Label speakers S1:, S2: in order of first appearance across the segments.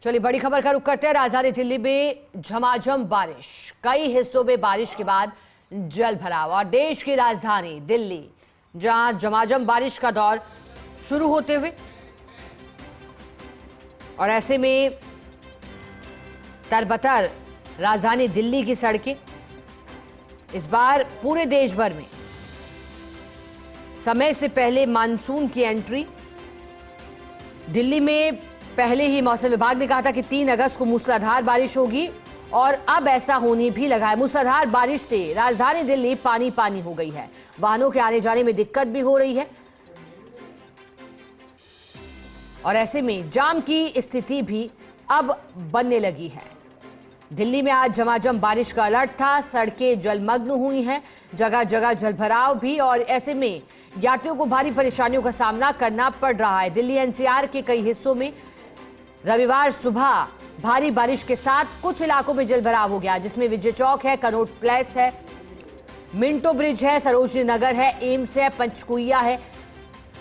S1: चलिए बड़ी खबर का रुख करते हैं। राजधानी दिल्ली में झमाझम बारिश, कई हिस्सों में बारिश के बाद जल भराव और देश की राजधानी दिल्ली जहां झमाझम बारिश का दौर शुरू होते हुए और ऐसे में तरबतर राजधानी दिल्ली की सड़कें इस बार पूरे देश भर में समय से पहले मानसून की एंट्री। दिल्ली में पहले ही मौसम विभाग ने कहा था कि 3 अगस्त को मूसलाधार बारिश होगी और अब ऐसा होने भी लगा है। मूसलाधार बारिश से राजधानी दिल्ली पानी पानी हो गई है, वाहनों के आने जाने में दिक्कत भी हो रही है और ऐसे में जाम की स्थिति भी अब बनने लगी है। दिल्ली में आज झमाझम बारिश का अलर्ट था, सड़कें जलमग्न हुई हैं, जगह जगह जलभराव भी और ऐसे में यात्रियों को भारी परेशानियों का सामना करना पड़ रहा है। दिल्ली एनसीआर के कई हिस्सों में रविवार सुबह भारी बारिश के साथ कुछ इलाकों में जलभराव हो गया, जिसमें विजय चौक है, कनॉट प्लेस है, मिंटो ब्रिज है, सरोजनी नगर है, एम्स है, पंचकुइया है।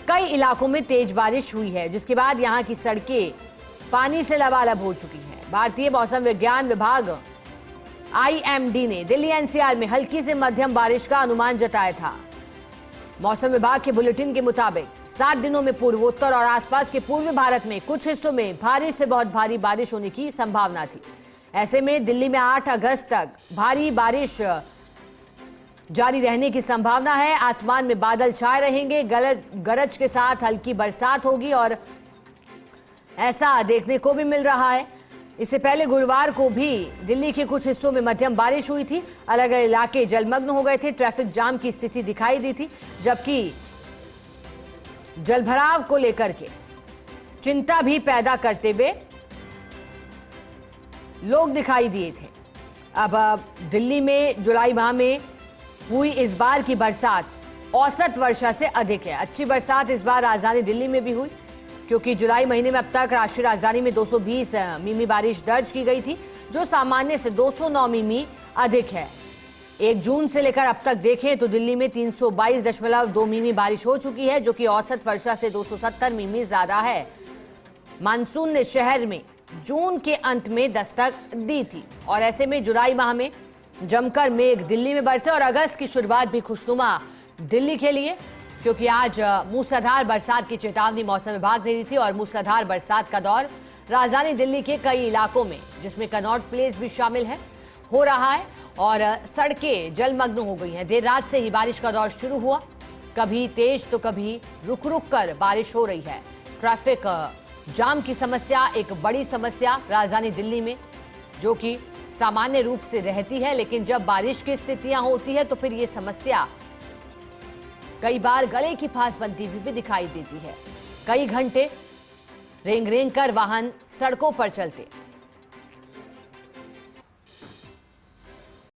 S1: कई इलाकों में तेज बारिश हुई है, जिसके बाद यहां की सड़कें पानी से लबालब हो चुकी हैं। भारतीय मौसम विज्ञान विभाग आईएमडी ने दिल्ली एनसीआर में हल्की से मध्यम बारिश का अनुमान जताया था। मौसम विभाग के बुलेटिन के मुताबिक 7 दिनों में पूर्वोत्तर और आसपास के पूर्वी भारत में कुछ हिस्सों में भारी से बहुत भारी बारिश होने की संभावना थी। ऐसे में दिल्ली में 8 अगस्त तक भारी बारिश जारी रहने की संभावना है। आसमान में बादल छाए रहेंगे, गरज के साथ हल्की बरसात होगी और ऐसा देखने को भी मिल रहा है। इससे पहले गुरुवार को भी दिल्ली के कुछ हिस्सों में मध्यम बारिश हुई थी, अलग अलग इलाके जलमग्न हो गए थे, ट्रैफिक जाम की स्थिति दिखाई दी थी, जबकि जलभराव को लेकर के चिंता भी पैदा करते हुए लोग दिखाई दिए थे। अब दिल्ली में जुलाई माह में हुई इस बार की बरसात औसत वर्षा से अधिक है। अच्छी बरसात इस बार राजधानी दिल्ली में भी हुई, क्योंकि जुलाई महीने में अब तक राष्ट्रीय राजधानी में 220 मिमी बारिश दर्ज की गई थी, जो सामान्य से 209 मिमी अधिक है। 1 जून से लेकर अब तक देखें तो दिल्ली में 322.2 मिमी बारिश हो चुकी है, जो कि औसत वर्षा से 270 मिमी ज्यादा है। मानसून ने शहर में जून के अंत में दस्तक दी थी और ऐसे में जुलाई माह में जमकर मेघ दिल्ली में बरसे और अगस्त की शुरुआत भी खुशनुमा दिल्ली के लिए, क्योंकि आज मूसलाधार बरसात की चेतावनी मौसम विभाग ने दी थी और मूसलाधार बरसात का दौर राजधानी दिल्ली के कई इलाकों में, जिसमें कनॉट प्लेस भी शामिल है, हो रहा है और सड़कें जलमग्न हो गई हैं। देर रात से ही बारिश का दौर शुरू हुआ, कभी तेज तो कभी रुक रुक कर बारिश हो रही है। ट्रैफिक जाम की समस्या एक बड़ी समस्या राजधानी दिल्ली में, जो कि सामान्य रूप से रहती है, लेकिन जब बारिश की स्थितियां होती है तो फिर ये समस्या कई बार गले की फांस बनती हुई भी दिखाई देती है। कई घंटे रेंग रेंग कर वाहन सड़कों पर चलते